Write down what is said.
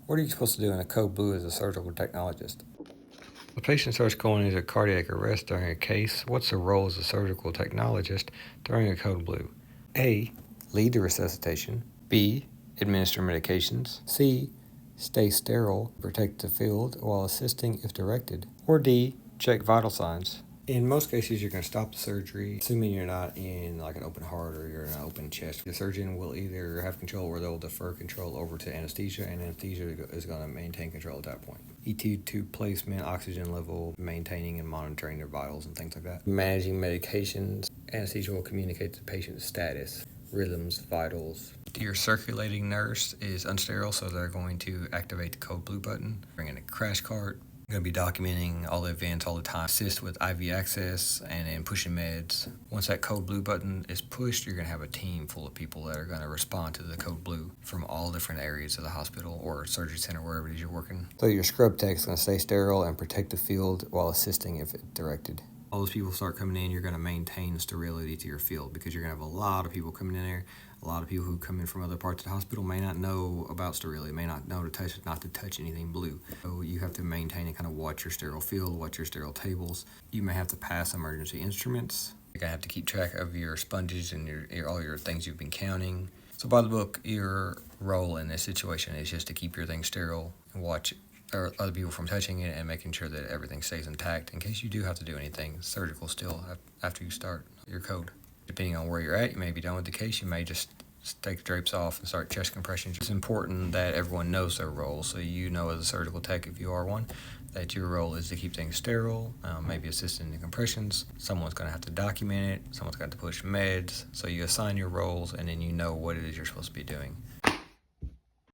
What are you supposed to do in a code blue as a surgical technologist? The patient starts going into cardiac arrest during a case. What's the role as a surgical technologist during a code blue? A. Lead the resuscitation. B. Administer medications. C. Stay sterile, protect the field while assisting if directed. Or D. Check vital signs. In most cases, you're going to stop the surgery, assuming you're not in like an open heart or you're in an open chest. The surgeon will either have control or they'll defer control over to anesthesia, and anesthesia is going to maintain control at that point. ET tube placement, oxygen level, maintaining and monitoring their vitals and things like that. Managing medications, anesthesia will communicate the patient's status, rhythms, vitals. Your circulating nurse is unsterile, so they're going to activate the code blue button, bring in a crash cart. I'm going to be documenting all the events all the time, assist with IV access and then pushing meds. Once that code blue button is pushed, you're going to have a team full of people that are going to respond to the code blue from all different areas of the hospital or surgery center, wherever it is you're working. So your scrub tech is going to stay sterile and protect the field while assisting if directed. All those people start coming in, you're going to maintain sterility to your field because you're going to have a lot of people coming in there. A lot of people who come in from other parts of the hospital may not know about sterility, may not know not to touch anything blue. So you have to maintain and kind of watch your sterile field, watch your sterile tables. You may have to pass emergency instruments. You're going to have to keep track of your sponges and all your things you've been counting. So by the book, your role in this situation is just to keep your thing sterile and watch other people from touching it and making sure that everything stays intact in case you do have to do anything surgical still after you start your code. Depending on where you're at, you may be done with the case. You may just take the drapes off and start chest compressions. It's important that everyone knows their role. So you know as a surgical tech, if you are one, that your role is to keep things sterile, maybe assisting in the compressions. Someone's going to have to document it. Someone's got to push meds. So you assign your roles and then you know what it is you're supposed to be doing.